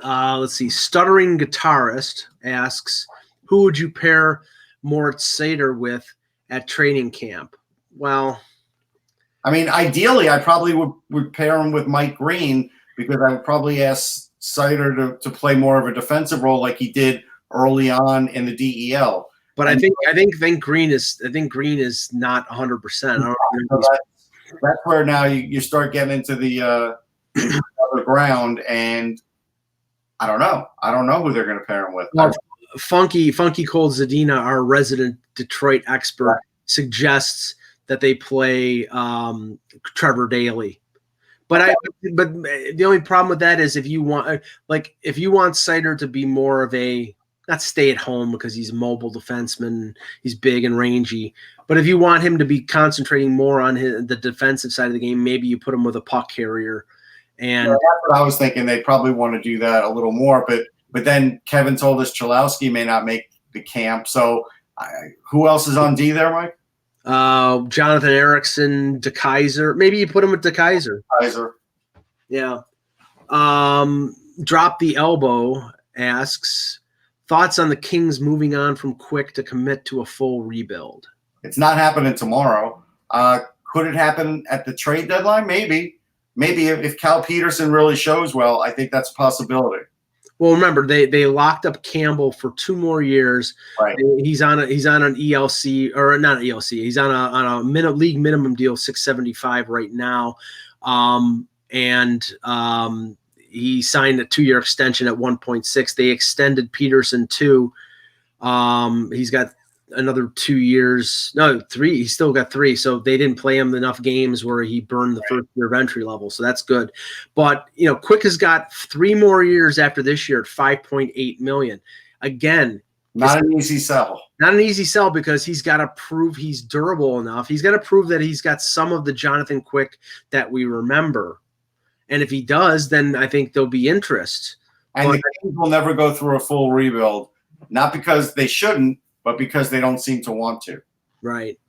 Let's see. Stuttering Guitarist asks, who would you pair Moritz Seider with at training camp? Well, I mean, ideally, I probably would pair him with Mike Green, because I would probably ask Seider to play more of a defensive role like he did early on in the DEL. But I think Green is not 100%. That's where now you start getting into the other ground, and I don't know. I don't know who they're going to pair him with. Well, Funky Cold Zadina, our resident Detroit expert, suggests that they play Trevor Daley. But the only problem with that is if you want Seider to be more of a not stay at home because he's a mobile defenseman, he's big and rangy. But if you want him to be concentrating more on the defensive side of the game, maybe you put him with a puck carrier. And that's what I was thinking. They probably want to do that a little more. But then Kevin told us Chalowski may not make the camp. So who else is on D there, Mike? Jonathan Erickson, DeKaiser. Maybe you put him with DeKaiser. Yeah. Drop the Elbow asks, thoughts on the Kings moving on from Quick to commit to a full rebuild? It's not happening tomorrow. Could it happen at the trade deadline? Maybe. Maybe if Cal Peterson really shows well, I think that's a possibility. Well, remember they locked up Campbell for 2 more years. Right. He's on an ELC, or not ELC. He's on a league minimum deal, $675 right now, and he signed a 2-year extension at 1.6. They extended Peterson too. He's got another 2 years. No, 3. He's still got 3. So they didn't play him enough games where he burned the first year of entry level. So that's good. But Quick has got 3 more years after this year at $5.8 million. Again, not an easy sell. Not an easy sell because he's got to prove he's durable enough. He's got to prove that he's got some of the Jonathan Quick that we remember. And if he does, then I think there'll be interest. And the Kings will never go through a full rebuild, not because they shouldn't, but because they don't seem to want to. Right.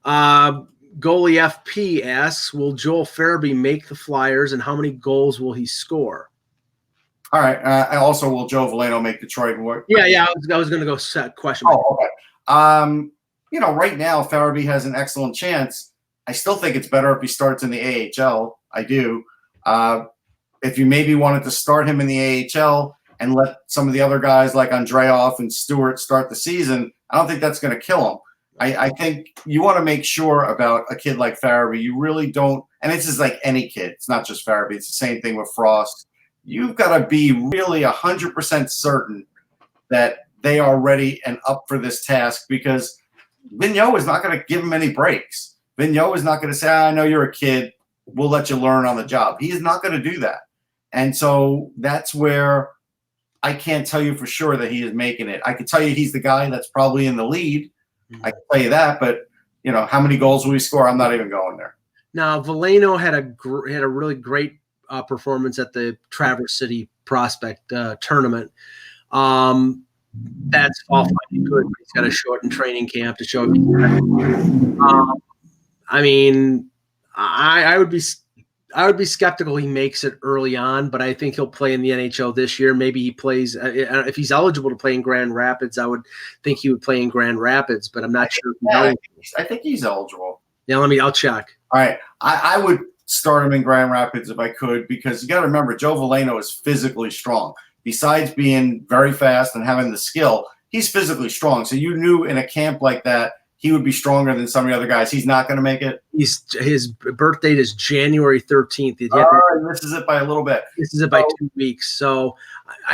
Goalie FP asks, will Joel Farabee make the Flyers, and how many goals will he score? All right. Also, will Joe Veleno make Detroit work? Yeah. I was going to go set question. Oh, okay. Right now, Farabee has an excellent chance. I still think it's better if he starts in the AHL. I do. If you maybe wanted to start him in the AHL and let some of the other guys like Andreoff and Stewart start the season, I don't think that's going to kill him. I think you want to make sure about a kid like Farabee. You really don't, and this is like any kid. It's not just Farabee. It's the same thing with Frost. You've got to be really 100% certain that they are ready and up for this task, because Vigneault is not going to give him any breaks. Vigneault is not going to say, I know you're a kid, we'll let you learn on the job. He is not going to do that. And so that's where I can't tell you for sure that he is making it. I can tell you he's the guy that's probably in the lead. I can tell you that, but how many goals will he score? I'm not even going there. Now, Veleno had a really great performance at the Traverse City Prospect Tournament. That's all fine and good. He's got to show it in training camp to show it. I would be skeptical he makes it early on, but I think he'll play in the NHL this year. Maybe he plays if he's eligible to play in Grand Rapids. I would think he would play in Grand Rapids, but I'm not sure. I think he's eligible. Yeah, I'll check. All right, I would start him in Grand Rapids if I could, because you got to remember Joe Veleno is physically strong. Besides being very fast and having the skill, he's physically strong. So you knew in a camp like that, he would be stronger than some of the other guys. He's not going to make it. His birth date is January 13th. This is it by a little bit. This is it by 2 weeks. So,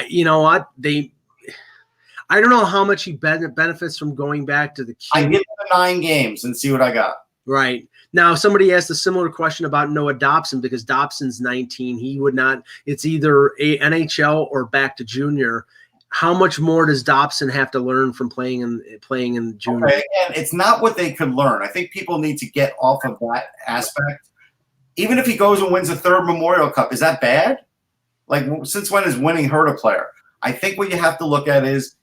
you know what? I don't know how much he benefits from going back to the Kings. I give him 9 games and see what I got. Right. Now, somebody asked a similar question about Noah Dobson, because Dobson's 19. He would not – it's either a NHL or back to junior. How much more does Dobson have to learn from playing in junior? Okay, again, it's not what they could learn. I think people need to get off of that aspect. Even if he goes and wins a 3rd Memorial Cup, is that bad? Like, since when is winning hurt a player? I think what you have to look at is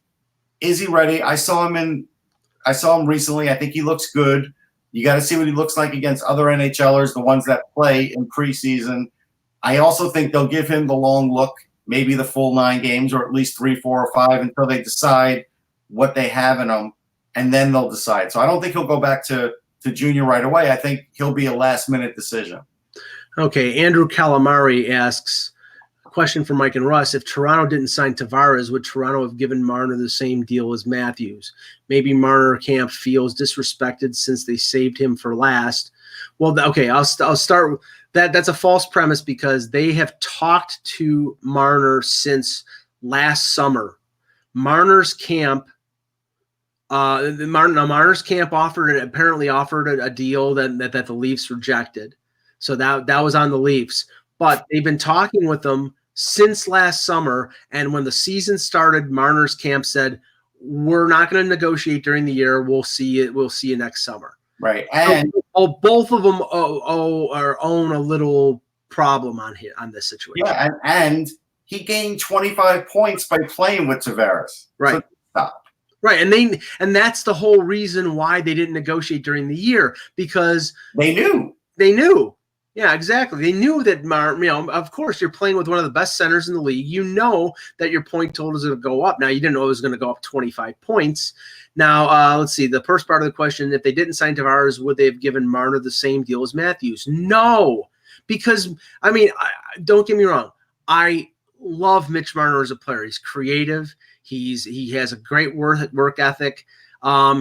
he ready? I saw him recently. I think he looks good. You got to see what he looks like against other NHLers, the ones that play in preseason. I also think they'll give him the long look, maybe the full 9 games, or at least 3, 4, or 5, until they decide what they have in them, and then they'll decide. So I don't think he'll go back to junior right away. I think he'll be a last-minute decision. Okay, Andrew Calamari asks, question for Mike and Russ, if Toronto didn't sign Tavares, would Toronto have given Marner the same deal as Matthews? Maybe Marner camp feels disrespected since they saved him for last. Well, okay, I'll start with that. That's a false premise, because they have talked to Marner since last summer. Marner's camp apparently offered a deal that the Leafs rejected. So that was on the Leafs. But they've been talking with them since last summer. And when the season started, Marner's camp said, we're not going to negotiate during the year. We'll see it. We'll see you next summer. Right. And both of them own a little problem on this situation. Yeah, and he gained 25 points by playing with Tavares. Right. So stop. Right. And that's the whole reason why they didn't negotiate during the year, because they knew. Yeah, exactly. They knew that, of course, you're playing with one of the best centers in the league. You know that your point total is going to go up. Now, you didn't know it was going to go up 25 points. Now, let's see. The first part of the question, if they didn't sign Tavares, would they have given Marner the same deal as Matthews? No, because, don't get me wrong. I love Mitch Marner as a player. He's creative. He has a great work ethic.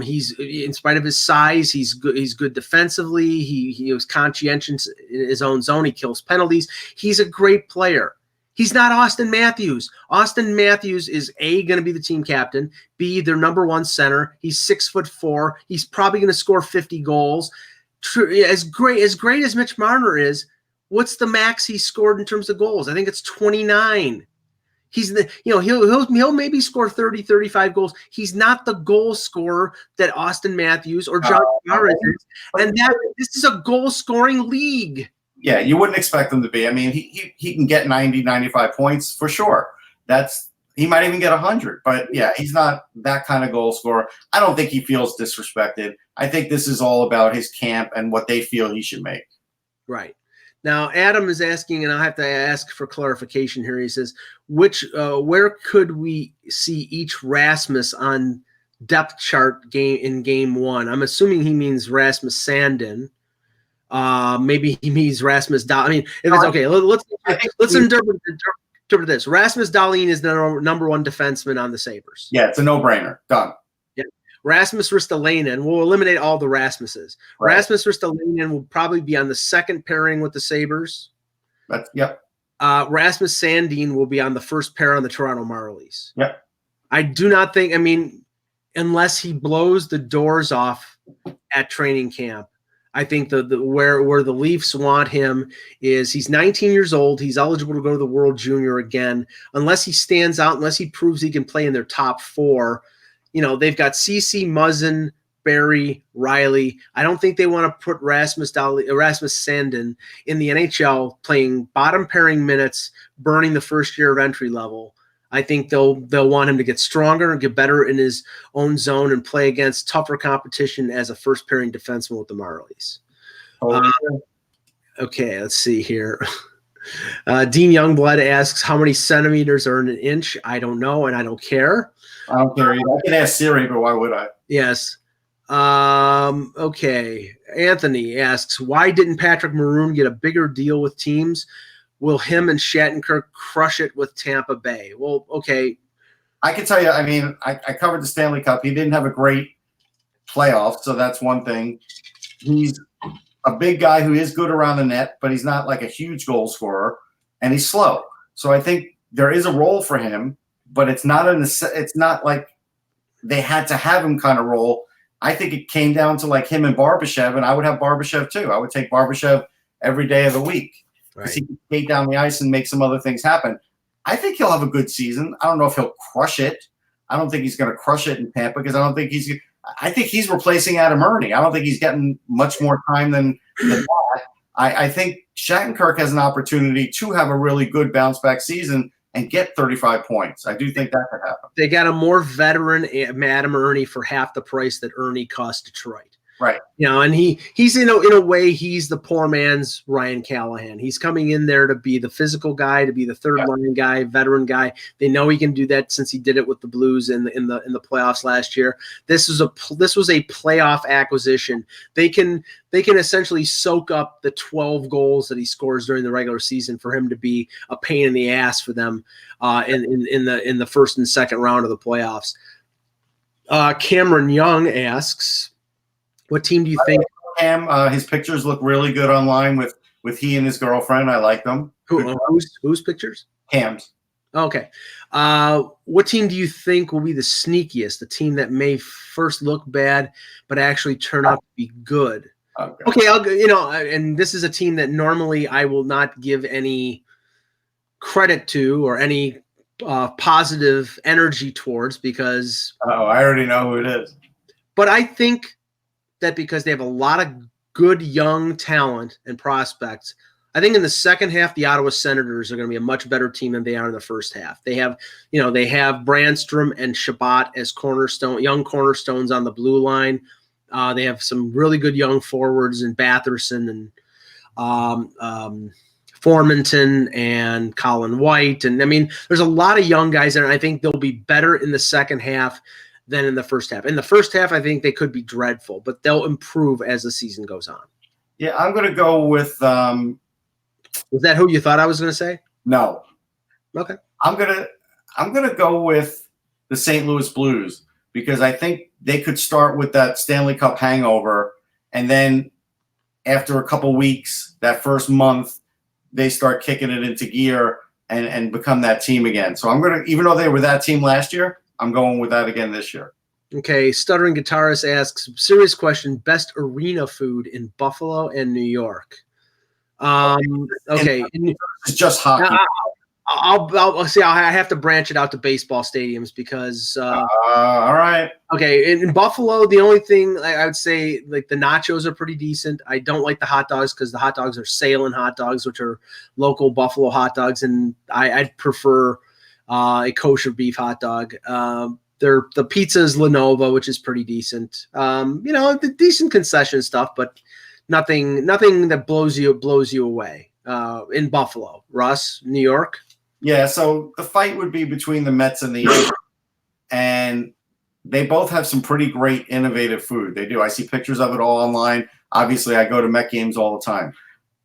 He's, in spite of his size, he's good. He's good defensively. He was conscientious in his own zone. He kills penalties. He's a great player. He's not Austin Matthews. Austin Matthews is going to be the team captain. B, their number one center. He's 6'4". He's probably going to score 50 goals. As great as Mitch Marner is, what's the max he scored in terms of goals? I think it's 29. He's he'll maybe score 30, 35 goals. He's not the goal scorer that Austin Matthews or John Tavares is. And this is a goal scoring league. Yeah, you wouldn't expect him to be. He can get 90, 95 points for sure. He might even get 100. But yeah, he's not that kind of goal scorer. I don't think he feels disrespected. I think this is all about his camp and what they feel he should make. Right. Now, Adam is asking, and I'll have to ask for clarification here. He says, where could we see each Rasmus on depth chart in game one? I'm assuming he means Rasmus Sandin. Maybe he means Rasmus Dahlin. If it's okay, let's interpret this. Rasmus Dahlin is the number one defenseman on the Sabres. Yeah, it's a no-brainer. Done. Rasmus Ristolainen, we'll eliminate all the Rasmuses. Right. Rasmus Ristolainen will probably be on the second pairing with the Sabres. Yep. Rasmus Sandin will be on the first pair on the Toronto Marlies. Yep. I do not think, unless he blows the doors off at training camp, I think where the Leafs want him is he's 19 years old. He's eligible to go to the World Junior again. Unless he stands out, unless he proves he can play in their top four. They've got CC, Muzzin, Barry, Riley. I don't think they want to put Rasmus Sandin in the NHL playing bottom pairing minutes, burning the first year of entry level. I think they'll want him to get stronger and get better in his own zone and play against tougher competition as a first pairing defenseman with the Marlies. Okay, let's see here. Dean Youngblood asks, how many centimeters are in an inch? I don't know, and I don't care. I don't care either. I can ask Siri, but why would I? Yes. Okay. Anthony asks, why didn't Patrick Maroon get a bigger deal with teams? Will him and Shattenkirk crush it with Tampa Bay? Well, okay. I can tell you, I covered the Stanley Cup. He didn't have a great playoff, so that's one thing. He's a big guy who is good around the net, but he's not like a huge goal scorer, and he's slow. So I think there is a role for him, but it's not like they had to have him kind of role. I think it came down to like him and Barbashev, and I would have Barbashev too. I would take Barbashev every day of the week because he can skate down the ice and make some other things happen. I think he'll have a good season. I don't know if he'll crush it. I don't think he's going to crush it in Tampa because I think he's replacing Adam Ernie. I don't think he's getting much more time than that. I think Shattenkirk has an opportunity to have a really good bounce back season and get 35 points. I do think that could happen. They got a more veteran Adam Ernie for half the price that Ernie cost Detroit. Right. And he's in a way, he's the poor man's Ryan Callahan. He's coming in there to be the physical guy, to be the third line guy, veteran guy. They know he can do that since he did it with the Blues in the playoffs last year. This was a playoff acquisition. They can essentially soak up the 12 goals that he scores during the regular season for him to be a pain in the ass for them in the first and second round of the playoffs. Cameron Young asks, what team do you think? Cam, his pictures look really good online with he and his girlfriend. I like them. Whose pictures? Cam's. Okay. What team do you think will be the sneakiest? The team that may first look bad, but actually turn out to be good. Okay. And this is a team that normally I will not give any credit to or any positive energy towards because. Oh, I already know who it is. But I think that because they have a lot of good young talent and prospects, I think in the second half, the Ottawa Senators are going to be a much better team than they are in the first half. They have Brandstrom and Shabbat as young cornerstones on the blue line. They have some really good young forwards in Batherson and Formanton and Colin White. And I mean, there's a lot of young guys there, and I think they'll be better in the second half than in the first half. In the first half, I think they could be dreadful, but they'll improve as the season goes on. Yeah, I'm going to go with Was that who you thought I was going to say? No. Okay. I'm gonna go with the St. Louis Blues because I think they could start with that Stanley Cup hangover, and then after a couple weeks, that first month, they start kicking it into gear and become that team again. So I'm gonna, even though they were that team last year, I'm going with that again this year. Okay. Stuttering Guitarist asks, serious question: best arena food in Buffalo and New York. Okay. It's just hockey. I'll see. I have to branch it out to baseball stadiums because. All right. Okay, in Buffalo, the only thing I would say, like the nachos are pretty decent. I don't like the hot dogs because the hot dogs are Salem hot dogs, which are local Buffalo hot dogs, and I'd prefer a kosher beef hot dog. The pizza is Lenova, which is pretty decent. The decent concession stuff, but nothing that blows you away. In Buffalo, Russ, New York. Yeah, so the fight would be between the Mets and the Yankees, and they both have some pretty great innovative food. They do. I see pictures of it all online. Obviously, I go to Met games all the time.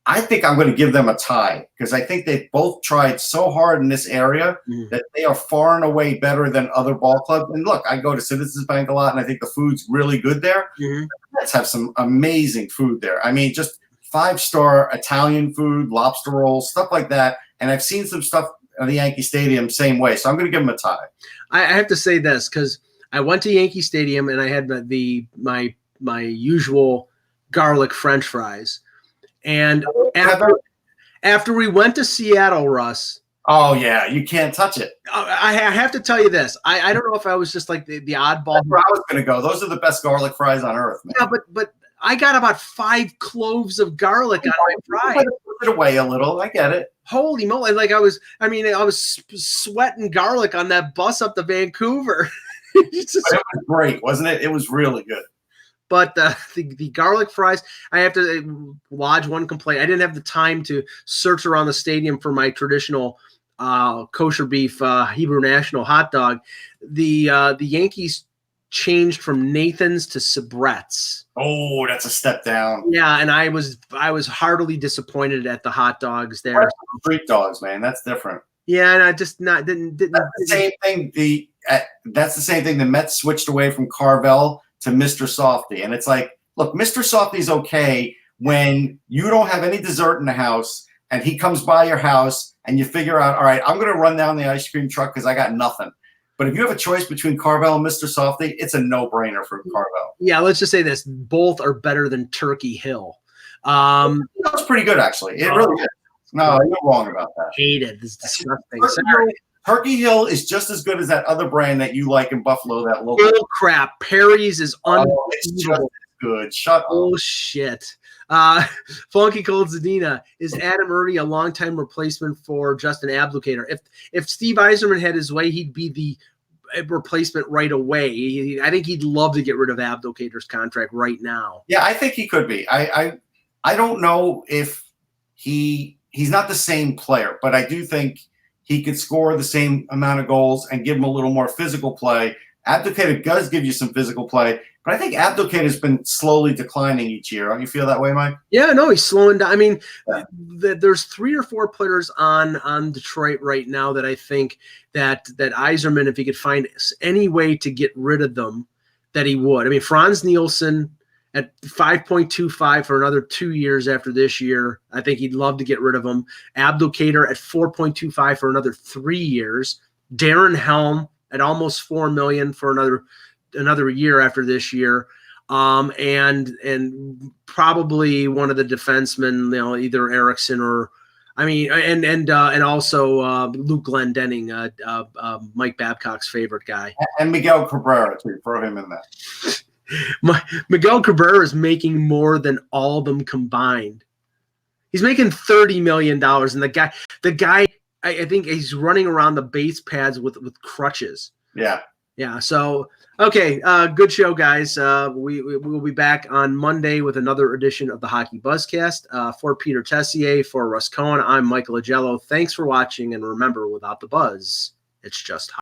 I think I'm going to give them a tie because I think they've both tried so hard in this area that they are far and away better than other ball clubs. And look, I go to Citizens Bank a lot, and I think the food's really good there. The Mets have some amazing food there. I mean, just 5-star Italian food, lobster rolls, stuff like that. And I've seen some stuff at the Yankee Stadium same way. So I'm going to give them a tie. I have to say this because I went to Yankee Stadium and I had my usual garlic French fries. And after we went to Seattle, Russ. Oh, yeah. You can't touch it. I have to tell you this. I don't know if I was just like the oddball. That's where I was going to go. Those are the best garlic fries on earth, man. Yeah, but I got about 5 cloves of garlic on my fry. Put it away a little. I get it. Holy moly! Like I was sweating garlic on that bus up to Vancouver. It was great, wasn't it? It was really good. But the garlic fries, I have to lodge one complaint. I didn't have the time to search around the stadium for my traditional kosher beef Hebrew National hot dog. The Yankees changed from Nathan's to Sabret's. Oh, that's a step down. Yeah, and I was heartily disappointed at the hot dogs there. Street dogs, man, that's different. Yeah, and I just didn't. That's the same thing. That's the same thing. The Mets switched away from Carvel to Mr. Softy, and it's like, look, Mr. Softy's okay when you don't have any dessert in the house, and he comes by your house, and you figure out, all right, I'm going to run down the ice cream truck because I got nothing. But if you have a choice between Carvel and Mr. Softy, it's a no-brainer for Carvel. Yeah, let's just say this. Both are better than Turkey Hill. That's pretty good, actually. It really is. No, you're wrong about that. Hate it. It's disgusting. Turkey Hill is just just as good as that other brand that you like in Buffalo. That local. Bull crap. Perry's is unbelievable. It's just as good. Shut up. Oh, shit. Funky Cold Zadina, is Adam Erdy a long-time replacement for Justin Abdelkader? If Steve Yzerman had his way, he'd be the replacement right away. I think he'd love to get rid of Abdelkader's contract right now. Yeah, I think he could be. I don't know if he's not the same player, but I do think he could score the same amount of goals and give him a little more physical play. Abdelkader does give you some physical play, but I think Abdelkader has been slowly declining each year. Don't you feel that way, Mike? Yeah, no, he's slowing down. I mean, there's 3 or 4 players on Detroit right now that I think that Yzerman, if he could find any way to get rid of them, that he would. I mean, Franz Nielsen at 5.25 for another 2 years after this year. I think he'd love to get rid of him. Abdelkader at 4.25 for another 3 years. Darren Helm at almost $4 million for another year after this year. And probably one of the defensemen, either Erickson or I mean, and also Luke Glendening, Mike Babcock's favorite guy. And Miguel Cabrera, too. Throw him in there. Miguel Cabrera is making more than all of them combined. He's making $30 million, and the guy, I think he's running around the base pads with crutches. Yeah. So, okay, good show, guys. We will be back on Monday with another edition of the Hockey Buzzcast. For Peter Tessier, for Russ Cohen, I'm Michael Agello. Thanks for watching, and remember, without the buzz, it's just